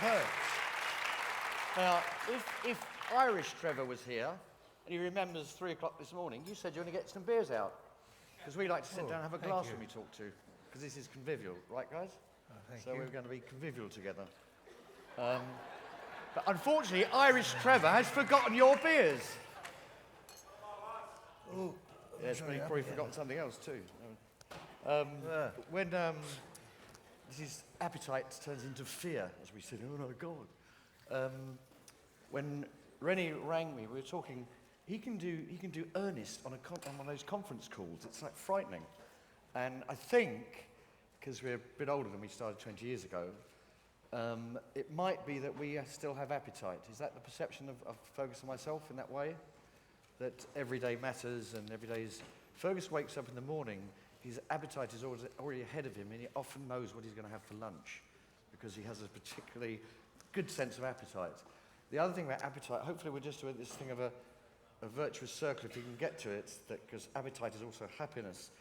hurts. Now, if Irish Trevor was here, and he remembers 3 o'clock this morning, you said you want to get some beers out. Because we like to sit down and have a glass when we talk to. Because this is convivial, right, guys? So we're going to be convivial together. But unfortunately, Irish Trevor has forgotten your beers. Oh, Yes, but he's probably forgotten something else too. When his appetite turns into fear, as we said, oh my God. When Rennie rang me, we were talking. He can do earnest on one of those conference calls. It's like frightening. And I think, because we're a bit older than we started 20 years ago, it might be that we still have appetite. Is that the perception of Fergus and myself in that way? That every day matters and every day is... Fergus wakes up in the morning, his appetite is already ahead of him, and he often knows what he's going to have for lunch because he has a particularly good sense of appetite. The other thing about appetite, hopefully we're just doing this thing of a virtuous circle, if we can get to it, because appetite is also happiness.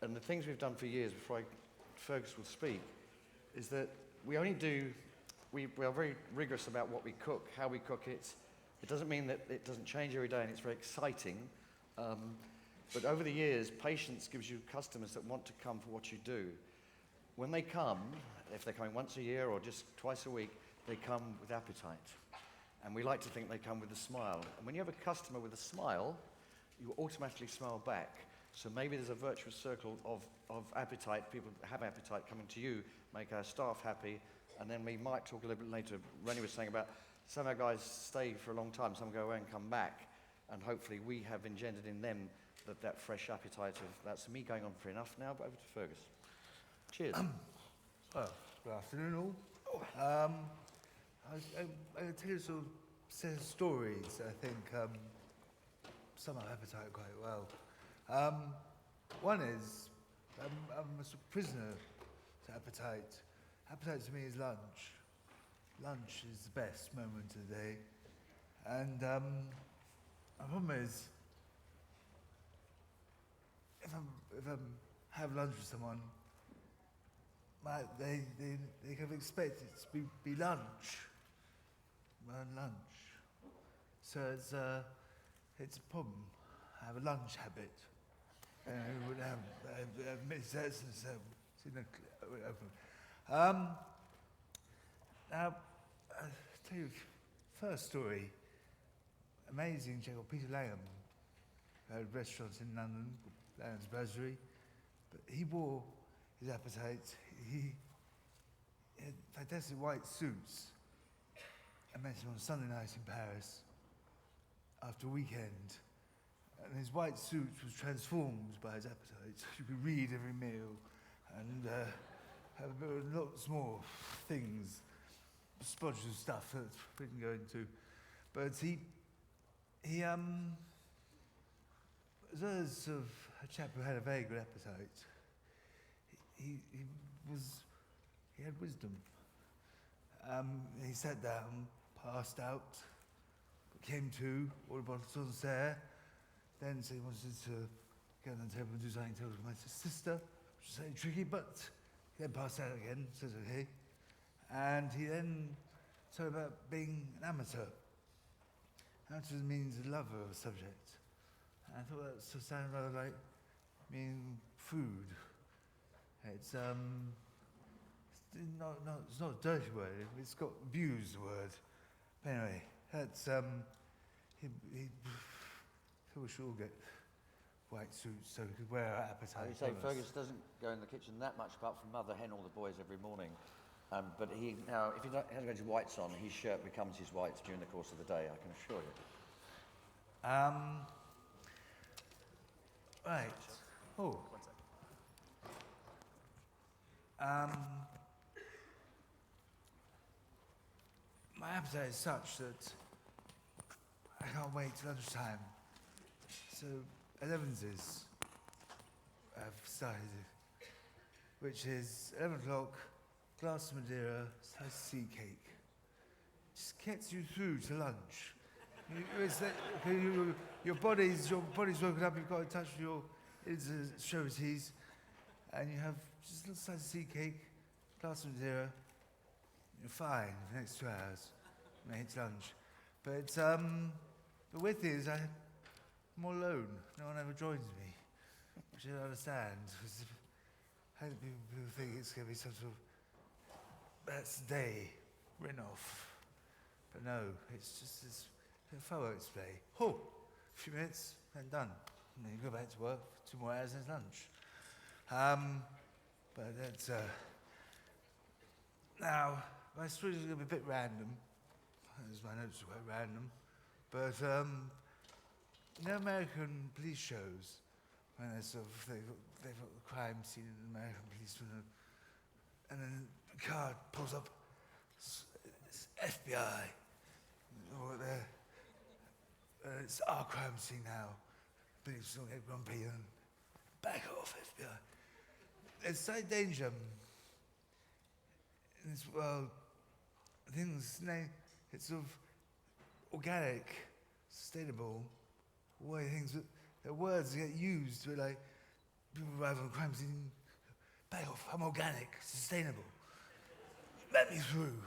And the things we've done for years, before Fergus will speak, is that we are very rigorous about what we cook, how we cook it. It doesn't mean that it doesn't change every day and it's very exciting. But over the years, patience gives you customers that want to come for what you do. When they come, if they're coming once a year or just twice a week, they come with appetite. And we like to think they come with a smile. And when you have a customer with a smile, you automatically smile back. So maybe there's a virtuous circle of appetite. People have appetite coming to you, make our staff happy. And then we might talk a little bit later. Rennie was saying about some of our guys stay for a long time, some go away and come back. And hopefully we have engendered in them that fresh appetite of, that's me going on for enough now, but over to Fergus. Cheers. Well, good afternoon all. I'll tell you sort of set of stories, I think, sum up appetite quite well. One is, I'm a sort of prisoner to appetite. Appetite to me is lunch. Lunch is the best moment of the day. And my problem is, if I have lunch with someone, they kind of expect it to be lunch. Lunch. So it's a problem. I have a lunch habit. And we would have missed that since now, I'll tell you, first story, amazing chap called Peter Langham, who had restaurants in London, Langham's Butchery, but he wore his appetite. He had fantastic white suits. I met him on Sunday night in Paris after a weekend, and his white suit was transformed by his appetite. You could read every meal and have lots more things, splodges of stuff that we can go into. But he was sort of a chap who had a very good appetite. He had wisdom. He sat down, passed out, came to, ordered a bottle of Sancerre, then said he wanted to go on the table and do something else with my sister, which was very tricky, but he then passed out again, says okay. And he then told about being an amateur. Amateur means a lover of a subject. And I thought that sort of sounded rather like meaning food. It's not a dirty word, it's got views, the word. But anyway, that's, we should all get white suits so we could wear our appetite. You say Fergus doesn't go in the kitchen that much apart from mother hen all the boys every morning. But if he hasn't got his whites on, his shirt becomes his whites during the course of the day, I can assure you. Right. Oh. One second. My appetite is such that I can't wait till lunchtime. So 11's I've started, which is 11 o'clock, glass of Madeira, slice of sea cake. Just gets you through to lunch. Your body's woken up, you've got in touch with your extremities, and you have just a little slice of sea cake, glass of Madeira, you're fine for the next 2 hours. When it's lunch. But the with is I'm all alone. No one ever joins me, which I don't understand. Because I think people think it's going to be some sort of best day written off. But no, it's just this fireworks display. Oh, a few minutes, and done. And then you go back to work for 2 more hours and it's lunch. But that's now my stories are going to be a bit random. As my notes are quite random. But you know American police shows when they've got the crime scene in an American policeman, and then the car pulls up, it's FBI, or it's our crime scene now. Police don't get grumpy and back off, FBI. It's slight danger in this world. Things, it's sort of organic, sustainable way things. The words get used to like people arrive on a crime scene. Back off! I'm organic, sustainable. Let me through.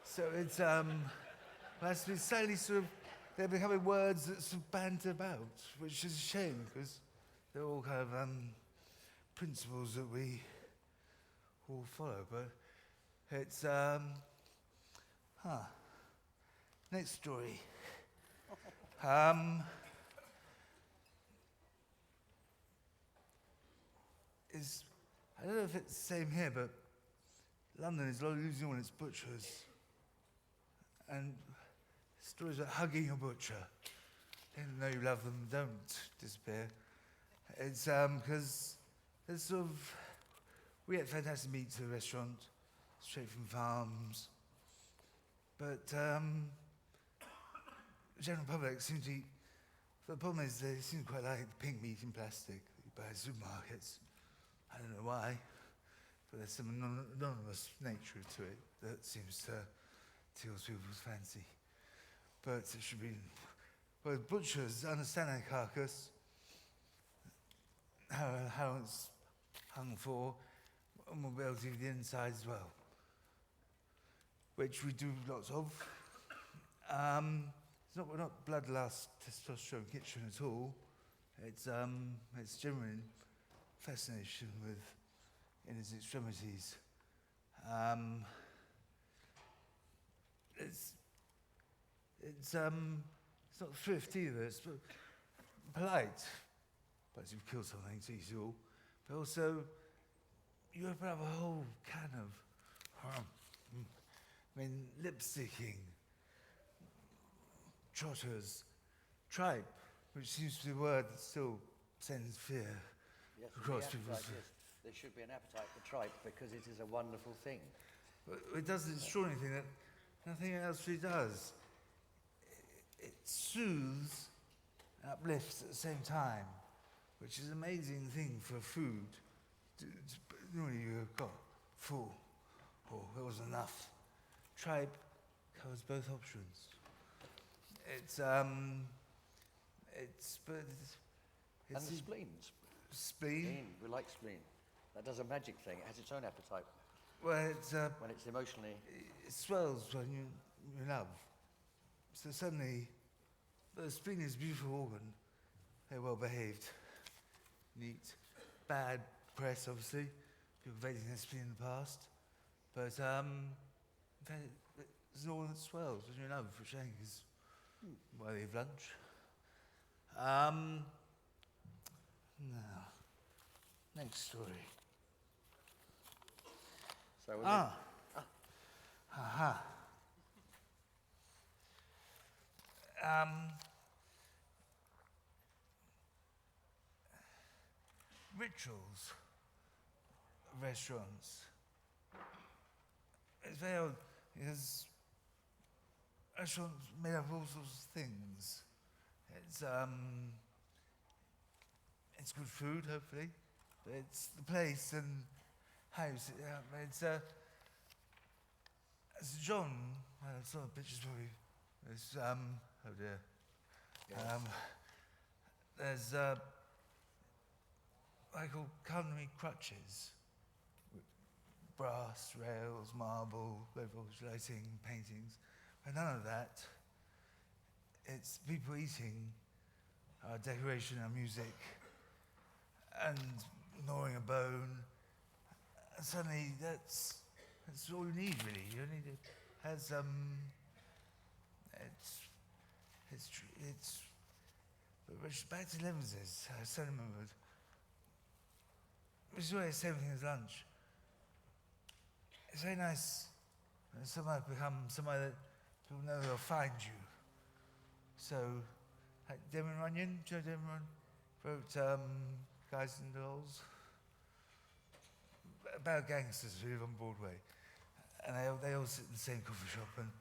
So it's has to be slightly sort of. They're becoming words that sort of banter about, which is a shame because they're all kind of principles that we all follow. But it's next story. Is I don't know if it's the same here, but London is losing all its butchers. And stories about hugging a butcher. Even though you love them, don't disappear. It's because there's sort of, we get fantastic meat to the restaurant, straight from farms. But the general public seems to eat, the problem is they seem to quite like the pink meat in plastic that you buy at supermarkets. I don't know why, but there's some anonymous nature to it that seems to tickles people's fancy. But it should be, well, butchers understand their carcass, how it's hung for, and we'll be able to do the inside as well, which we do lots of. We're not bloodlust, testosterone kitchen at all. It's genuine fascination with in its extremities. It's not thrift either. It's polite, but you've killed something, it's easy all. But also, you open up a whole can of, lip sticking, trotters, tripe, which seems to be a word that still sends fear across people's. Yes. There should be an appetite for tripe because it is a wonderful thing. But it does an extraordinary thing that nothing else really does. It soothes and uplifts at the same time, which is an amazing thing for food. Normally you've got full, or there was enough. Tripe covers both options. It's and the spleens. Spleen. We like spleen. That does a magic thing. It has its own appetite. Well, it's when it's emotionally. It swells when you love. So suddenly, the spleen is a beautiful organ. Very well behaved, neat, bad press obviously. People invading their spleen in the past, but it's an organ that swells when you love, which I think is worthy of lunch. Now, next story. So rituals of restaurants. It's very old because restaurants made up of all sorts of things. It's good food, hopefully, but it's the place and how you sit down. It's John. I saw the pictures probably. It's oh dear. Yes. There's what I call culinary crutches, brass, rails, marble, low voltage lighting, paintings. But none of that. It's people eating, our decoration, our music, and gnawing a bone. And suddenly, that's all you need, really. You need it. Has it's. But back to Levinses, I still remembered. Which is why it's the same thing as lunch. It's very nice when somewhere become somewhere that people know they'll find you. So, like Damon Runyon, do you know Damon Runyon? Wrote Guys and Dolls. About gangsters who live on Broadway. And they all sit in the same coffee shop and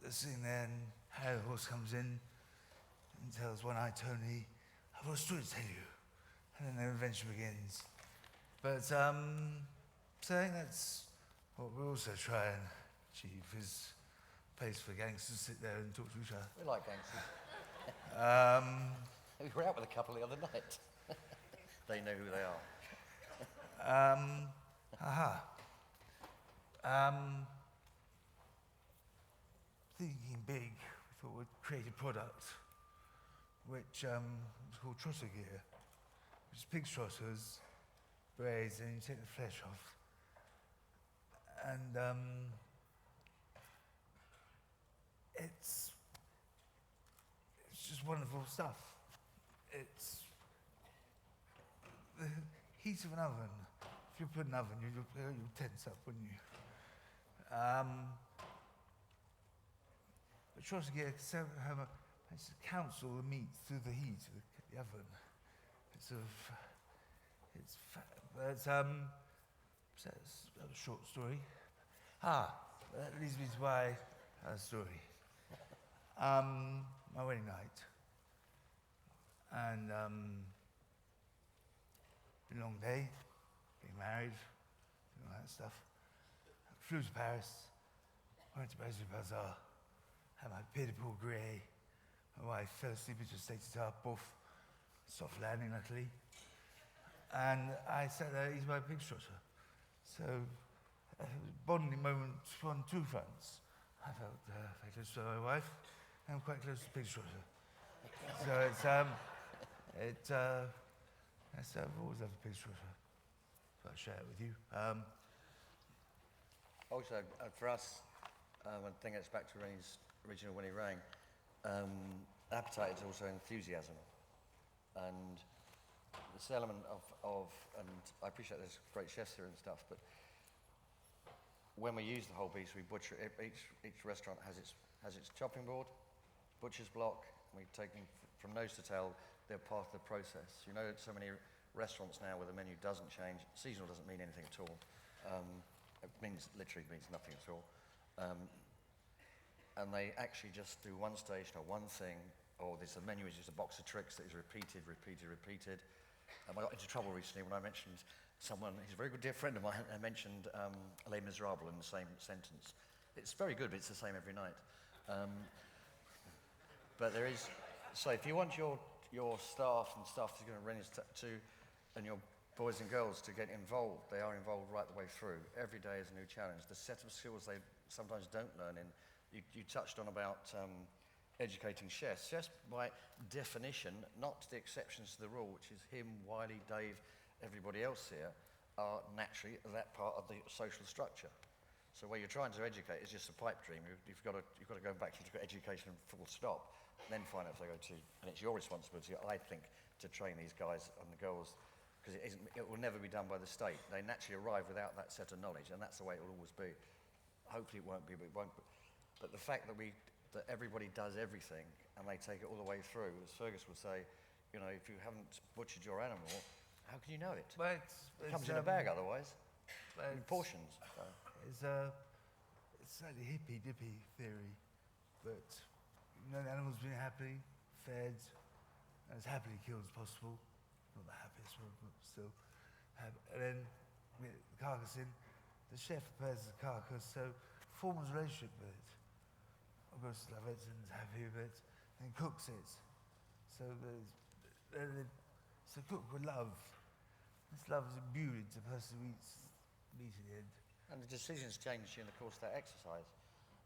they're sitting there and Harry Horse comes in and tells One-Eyed Tony, I've got a story to tell you. And then the adventure begins. But so I think that's what we also try and achieve is a place for gangsters to sit there and talk to each other. We like gangsters. We were out with a couple the other night. They know who they are. Thinking big, we thought we'd create a product which was called trotter gear, which is pig's trotters, braised, and you take the flesh off. And it's just wonderful stuff. It's the heat of an oven. If you put an oven, you'd tense up, wouldn't you? But trotter gear it's to counsel the meat through the heat of the oven. It's sort of, that's a short story. That leads me to my story. My wedding night. And been a long day, getting married, doing all that stuff. Flew to Paris, went to Butchery Bazaar, had my pied de poule grey. My wife fell asleep and just stayed to top off, soft landing luckily. And I sat there eating my pig trotter. So it was a bonding moment on two fronts. I felt very close to my wife and quite close to pig trotter. So I've always loved pig trotter. So I'll share it with you. Also, for us, one thing that's back to Rennie's original when he rang, appetite is also enthusiasm. And this element of, and I appreciate there's great chefs here and stuff, but when we use the whole beast, we butcher it. Each restaurant has its chopping board, butcher's block, and we take them from nose to tail. They're part of the process. You know, so many restaurants now where the menu doesn't change. Seasonal doesn't mean anything at all. It literally means nothing at all. And they actually just do one station or one thing, or the menu is just a box of tricks that is repeated. I got into trouble recently when I mentioned someone, he's a very good dear friend of mine, I mentioned Les Miserables in the same sentence. It's very good, but it's the same every night. But there is, so if you want your staff and stuff to and your boys and girls to get involved, they are involved right the way through. Every day is a new challenge. The set of skills they sometimes don't learn in, you touched on about educating chefs. Chefs, by definition, not the exceptions to the rule, which is him, Wiley, Dave, everybody else here, are naturally that part of the social structure. So where you're trying to educate is just a pipe dream. You've got to go back to education full stop, then find out if they go to, and it's your responsibility, I think, to train these guys and the girls, because it will never be done by the state. They naturally arrive without that set of knowledge, and that's the way it will always be. Hopefully it won't be, but it won't be. But the fact that everybody does everything and they take it all the way through, as Fergus would say, you know, if you haven't butchered your animal, how can you know it? Well, it comes in a bag otherwise, in portions. So. It's slightly hippy-dippy theory, but you know, the animal's been happy, fed, and as happily killed as possible. Not the happiest one, but still. And then we get the carcass in. The chef prepares the carcass, so forms a relationship with it. Of course, love it and is happy with it, and cooks it. So it's a cook with love. This love is imbued into the person who eats meat at the end. And the decisions change during the course of that exercise.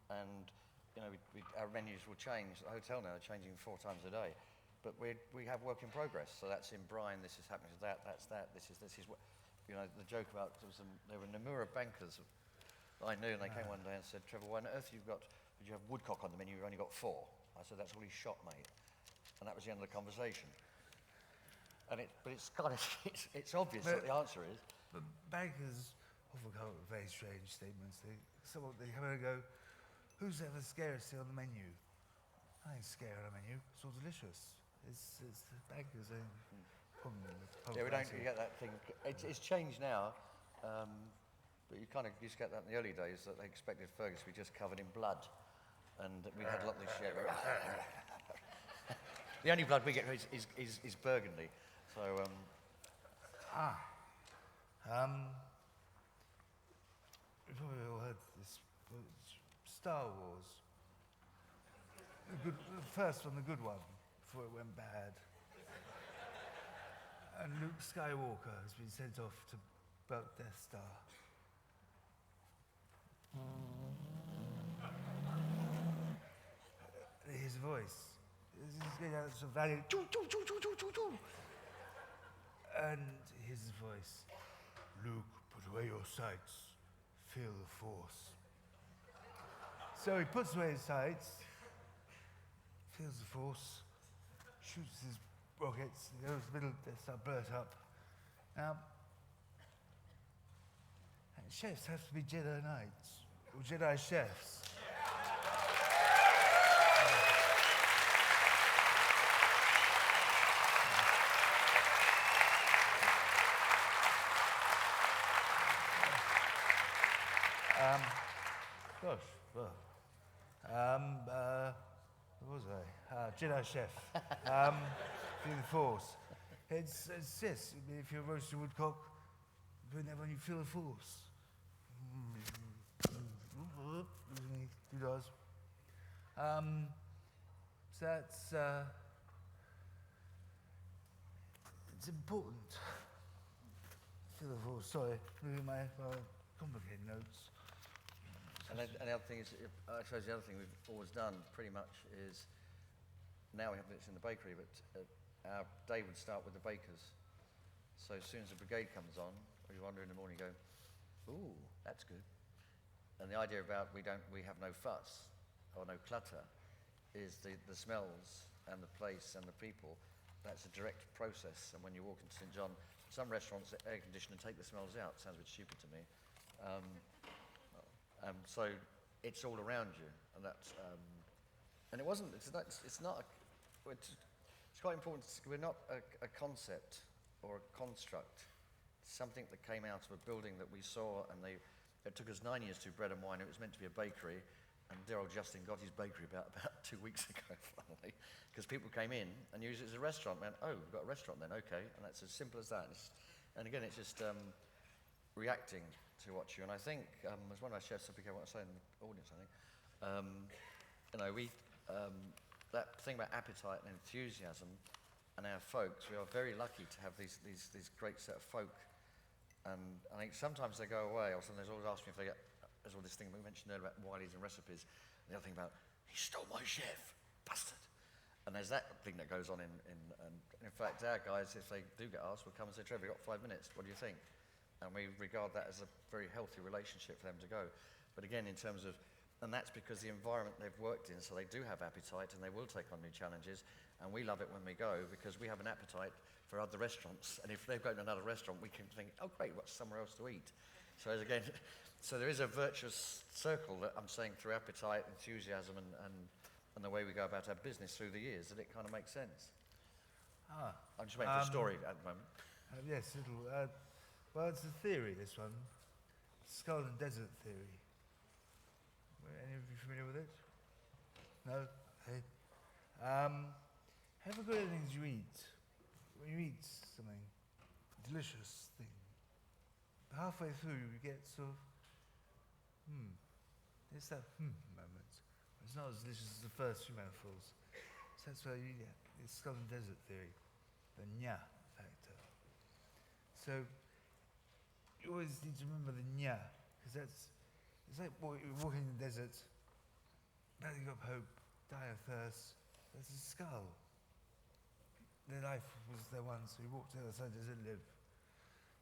And, you know, our menus will change. The hotel now are changing 4 times a day. But we have work in progress. So that's in brine, this is happening to that, that's that, this is what, you know, the joke about, there were Namura bankers I knew, and they came one day and said, Trevor, why on earth did you have woodcock on the menu, you've only got 4? I said, that's all he shot, mate. And that was the end of the conversation. But it's kind of, it's obvious what the answer is. But bankers often come up with very strange statements. They come in and go, who's ever scariest thing on the menu? I ain't scary on the menu, it's all delicious. It's the bankers. Yeah, we don't get that thing. It's changed now, but you kind of used to get that in the early days, that they expected Fergus to be just covered in blood. And we had a lot of this shit. The only blood we get is burgundy. So, you've probably all heard this. Star Wars. The first one, the good one, before it went bad. And Luke Skywalker has been sent off to build Death Star. His voice. He's getting out some value. Choo, choo, choo, choo, choo, choo, choo. And his voice. Luke, put away your sights. Feel the force. So he puts away his sights, feels the force, shoots his rockets, goes to the middle, they start blurt up. Now, chefs have to be Jedi Knights, or Jedi chefs. What was I? Jedi chef. Feel the force. It's this. If you're roasting woodcock, when you feel the force. Who does? So that's it's important. Feel the force. Sorry, reading my complicated notes. And the other thing is, I suppose the other thing we've always done pretty much is, now we have this in the bakery, but our day would start with the bakers. So as soon as the brigade comes on, we wander in the morning and go, ooh, that's good. And the idea about we have no fuss or no clutter is the smells and the place and the people. That's a direct process. And when you walk into St. John, some restaurants, the air conditioner take the smells out. Sounds a bit stupid to me. So it's all around you, and that's and it's quite important. We're not a concept or a construct. It's something that came out of a building that we saw, and it took us 9 years to do Bread and Wine. It was meant to be a bakery, and dear old Justin got his bakery about 2 weeks ago, finally, because people came in and used it as a restaurant. Went, oh, we've got a restaurant then, okay, and that's as simple as that. And again, it's just reacting to watch you. And I think, as one of our chefs, I forget what I say in the audience, I think, that thing about appetite and enthusiasm and our folks, we are very lucky to have these great set of folk. And I think sometimes they go away, or sometimes they always ask me if they get, there's all this thing we mentioned earlier about Wileys and recipes, and the other thing about, he stole my chef, bastard. And there's that thing that goes on and in fact, our guys, if they do get asked, will come and say, Trevor, you've got 5 minutes, what do you think? And we regard that as a very healthy relationship for them to go. But again, in terms of, and that's because the environment they've worked in, so they do have appetite and they will take on new challenges. And we love it when we go because we have an appetite for other restaurants. And if they've got another restaurant, we can think, oh great, what's somewhere else to eat? So again, so there is a virtuous circle that I'm saying through appetite, enthusiasm, and the way we go about our business through the years, that it kind of makes sense. I'm just waiting for a story at the moment. Yes, it'll. Well, it's a theory, this one. Skull and Desert theory. Any of you familiar with it? No? Hey. Have a good at things you eat. When you eat something, a delicious thing, halfway through you get sort of, it's that moment. It's not as delicious as the first few mouthfuls. So that's where you get it's Skull and Desert theory, the nya factor. So you always need to remember the nya, because it's like walking in the desert. Nothing of hope, die of thirst. There's a skull. Their life was there once, so he walked to the other side, doesn't live.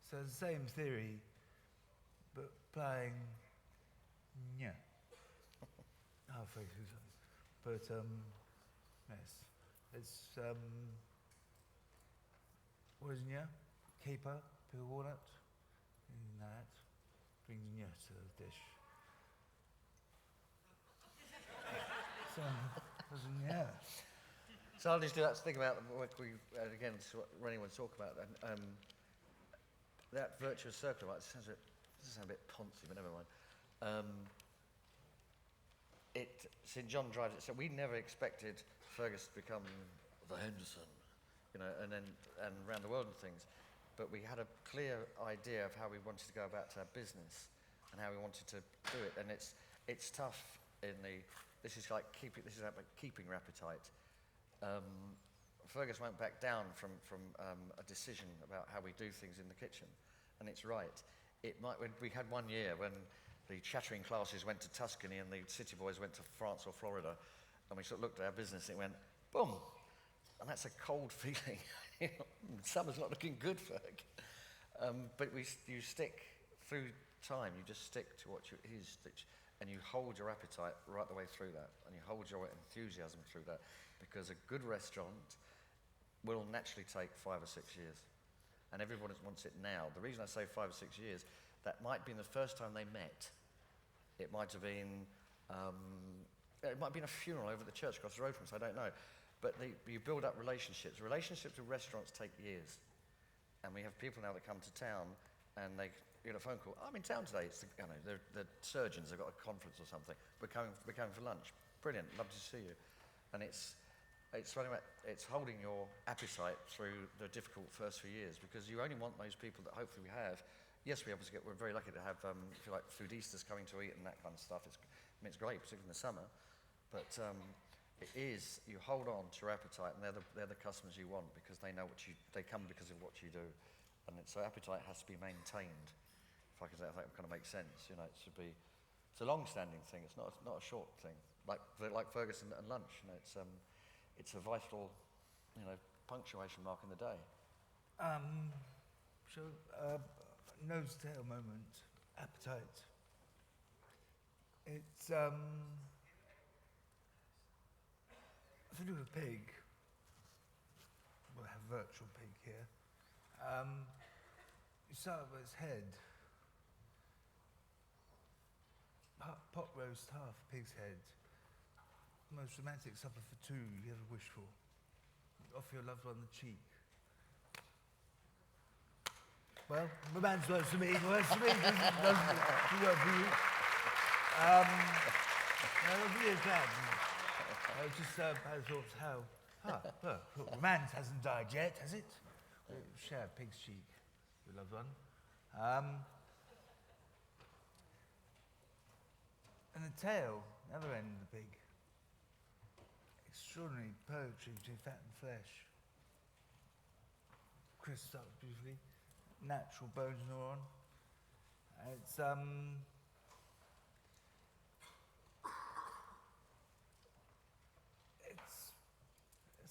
So the same theory, but applying nya. Halfway through something. But yes. It's what is nya? Caper, pickled walnut, and that brings nya to the dish. So nya. So I'll just do that to think about what we, again, what Rennie would talk about. And, that virtuous circle, right, doesn't sound a bit poncy, but never mind. St John drives it, so we never expected Fergus to become the Henderson, you know, and around the world and things. But we had a clear idea of how we wanted to go about our business and how we wanted to do it. And it's tough this is about keeping your appetite. Fergus won't back down from a decision about how we do things in the kitchen, and it's right. We had one year when the chattering classes went to Tuscany and the city boys went to France or Florida, and we sort of looked at our business and it went, boom, and that's a cold feeling. Summer's not looking good, Ferg. But you stick through time, you just stick to what it is, and you hold your appetite right the way through that, and you hold your enthusiasm through that, because a good restaurant will naturally take 5 or 6 years, and everyone wants it now. The reason I say 5 or 6 years, that might be the first time they met. It might have been a funeral over the church across the road from us, I don't know. But you build up relationships. Relationships with restaurants take years. And we have people now that come to town and they get a phone call. I'm in town today. It's the surgeons have got a conference or something. We're coming for lunch. Brilliant, love to see you. And it's holding your appetite through the difficult first few years, because you only want those people that hopefully we have. Yes, we're very lucky to have, if you like, foodistas coming to eat and that kind of stuff. It's great, particularly in the summer. But you hold on to your appetite, and they're the customers you want, because they know they come because of what you do. And so appetite has to be maintained, if I can say, if that kind of makes sense. You know, it's a long-standing thing. It's not a short thing. Like Fergus and lunch, you know, it's a vital, punctuation mark in the day. Nose tail moment, appetite. It's if you do a pig, we'll have virtual pig here. You start with its head. Pot roast half pig's head. Most romantic supper for two you ever wished for. Offer your loved one the cheek. Well, romance works for me. Doesn't work for you. I'm really glad. I just had thoughts romance hasn't died yet, has it? We'll share a pig's cheek with a loved one. And the tail, the other end of the pig. Extraordinary poetry between fat and flesh. Crisped up beautifully. Natural bones and all on.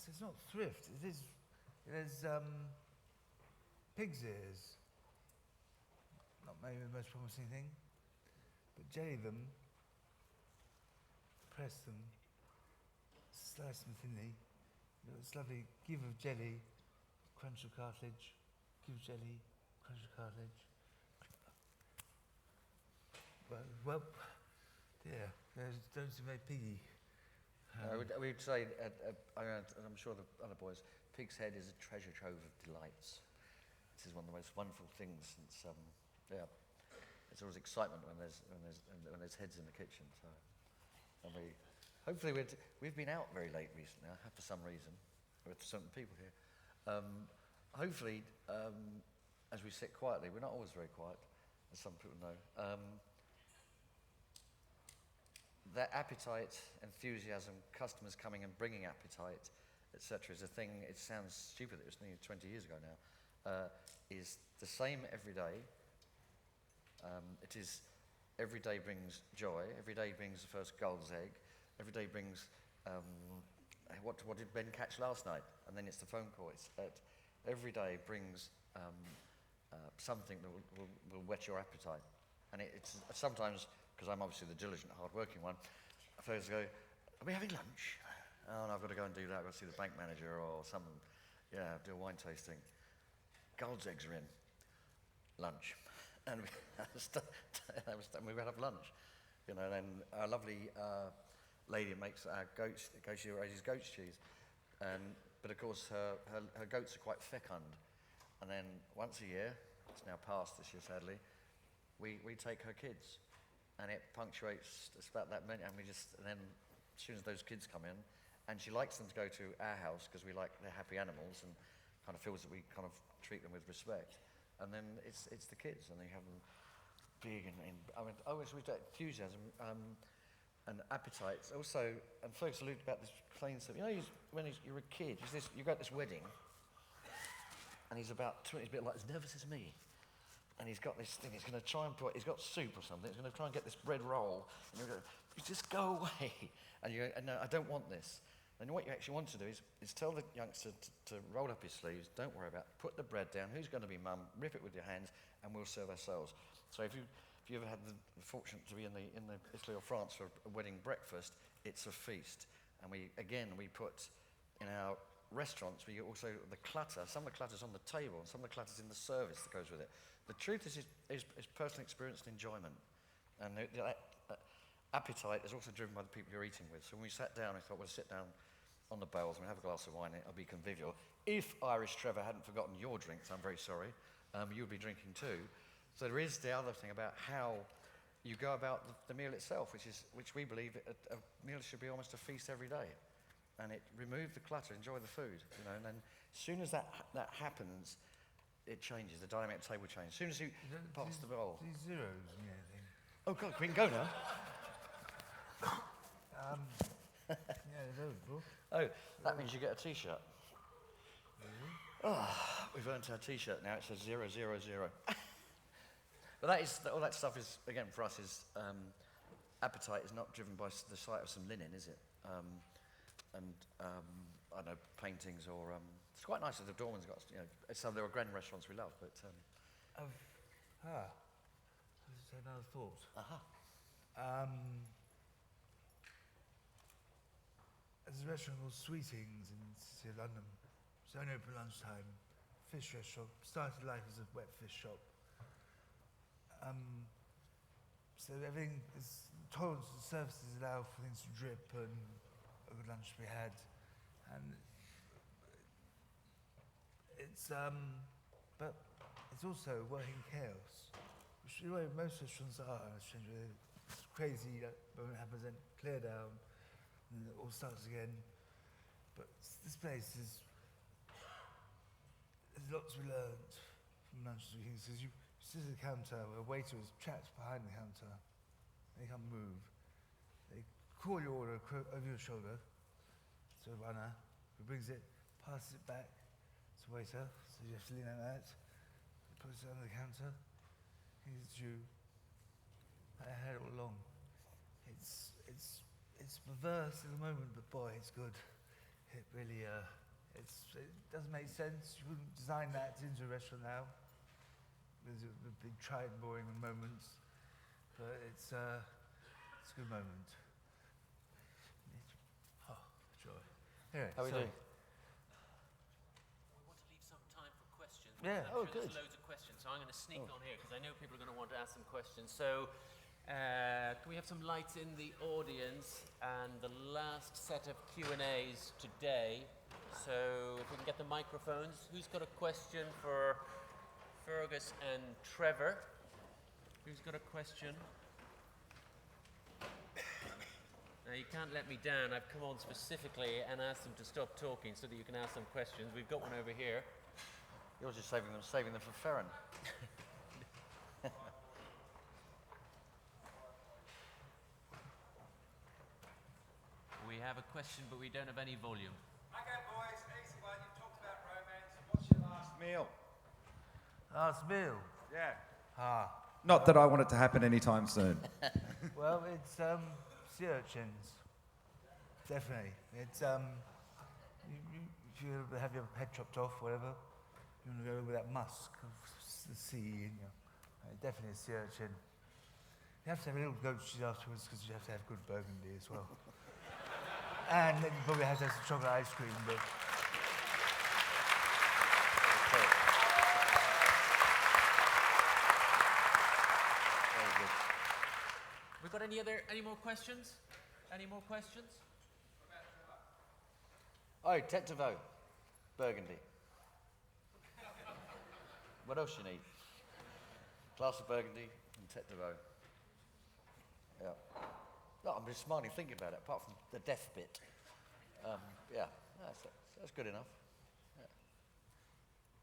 It's not thrift. It is pig's ears. Not maybe the most promising thing, but jelly them, press them, slice them thinly. It's lovely. Give of jelly, crunch of cartilage. Give jelly, crunch of cartilage. Well, dear, don't seem very piggy. We'd say, I'm sure the other boys, pig's head is a treasure trove of delights. This is one of the most wonderful things. It's always excitement when there's heads in the kitchen. So, and hopefully we've been out very late recently, for some reason, with certain people here. Hopefully, as we sit quietly, we're not always very quiet, as some people know. That appetite, enthusiasm, customers coming and bringing appetite, etc., is a thing. It sounds stupid. It was nearly 20 years ago now. Is the same every day, It is every day brings joy. Every day brings the first gull's egg. Every day brings what did Ben catch last night? And then it's the phone call. Every day brings something that will whet your appetite. And it's sometimes, because I'm obviously the diligent, hard-working one, folks go, "Are we having lunch?" "Oh, no, I've got to go and do that. I've got to see the bank manager or something. Yeah, do a wine tasting." Gull's eggs are in. Lunch. And we would have lunch. You know, then our lovely lady makes our she raises goat's cheese. But of course, her goats are quite fecund. And then once a year, it's now past this year sadly, we take her kids. And it punctuates, it's about that many, and then as soon as those kids come in, and she likes them to go to our house because we like they're happy animals and kind of feels that we kind of treat them with respect. And then it's the kids, and they have them big and we do enthusiasm and appetite. Also, and folks allude about this plain stuff. You know, when you're a kid, you've got this wedding, and he's about 20, he's a bit like as nervous as me. And he's got this thing, he's going to try and he's got soup or something, he's going to try and get this bread roll, and you're going, "Just go away." And you go, "No, I don't want this." And what you actually want to do is tell the youngster to roll up his sleeves, don't worry about it, put the bread down, who's going to be mum, rip it with your hands, and we'll serve ourselves. So if you ever had the fortune to be in the Italy or France for a wedding breakfast, it's a feast. And we put in our restaurants, we also the clutter, some of the clutter's on the table, and some of the clutter's in the service that goes with it. The truth is personal experience and enjoyment. And that appetite is also driven by the people you're eating with. So when we sat down, I thought we'll sit down on the bales and we'll have a glass of wine, it'll be convivial. If Irish Trevor hadn't forgotten your drinks, I'm very sorry, you'll be drinking too. So there is the other thing about how you go about the meal itself, which we believe a meal should be almost a feast every day. And it remove the clutter, enjoy the food, you know, and then as soon as that happens, it changes, the dynamic of the table changes. As soon as you pass the bowl. These zeros and everything. Oh God, we can go now. Yeah, those, bro. Oh, that means you get a T-shirt. Really? Oh, we've earned our T-shirt now. It says 000. But all that stuff is, again, for us is appetite is not driven by the sight of some linen, is it? I don't know, paintings or it's quite nice that the Dorman's got, you know, some there are grand restaurants we love, but this is another thought. There's a restaurant called Sweetings in the city of London. It's only open lunchtime. Fish restaurant. Started life as a wet fish shop. So everything is tolerance and services allow for things to drip and a good lunch to be had. And it's but it's also working chaos, which is the way most restaurants are. It's crazy, that moment happens, then clear down, and it all starts again. But this place there's lots we learned from lunch to weekends, because you sit at the counter, a waiter is trapped behind the counter, they can't move. They call your order over your shoulder to a runner who brings it, passes it back to the waiter, so you have to lean on that, puts it under the counter, hands it to you. I had it all along. It's perverse at the moment, but boy, it's good. It really, it doesn't make sense. You wouldn't design that into a restaurant now. There's a big tried and boring moments, but it's a good moment. Oh, joy. Anyway, how are we doing? We want to leave some time for questions. Yeah, I'm sure good. There's loads of questions, so I'm going to sneak on here because I know people are going to want to ask some questions. So, can we have some lights in the audience? And the last set of Q&As today. So, if we can get the microphones. Who's got a question for Fergus and Trevor? Who's got a question? Now, you can't let me down. I've come on specifically and asked them to stop talking so that you can ask them questions. We've got one over here. You're just saving them for Ferren. We have a question, but we don't have any volume. Okay, boys, easy one. You talked about romance. What's your last meal? Last meal? Yeah. Not that I want it to happen anytime soon. Well, it's sea urchins. Definitely. It's if you have your head chopped off, whatever, you want to go with that musk of the sea in you. Definitely a sea urchin. You have to have a little goat cheese afterwards because you have to have good burgundy as well. And then you probably have to have some chocolate ice cream, but Very good. We got any more questions? Any more questions? Oh, Tete de Veau, Burgundy. What else you need? Glass of Burgundy and Tete de Veau. Yeah. No, I'm just smiling thinking about it, apart from the death bit. Yeah, that's good enough.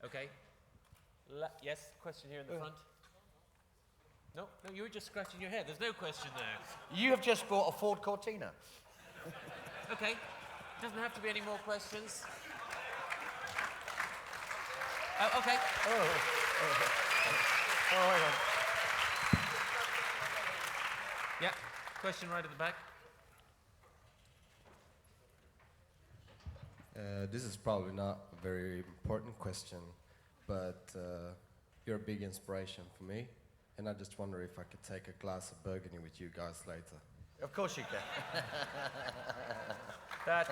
Okay. Yes, question here in the front. No, you were just scratching your head. There's no question there. You have just bought a Ford Cortina. Okay. Doesn't have to be any more questions. Oh, okay. Oh, hang on. Yeah. Question right at the back. This is probably not a very important question, but you're a big inspiration for me, and I just wonder if I could take a glass of Burgundy with you guys later. Of course you can. That.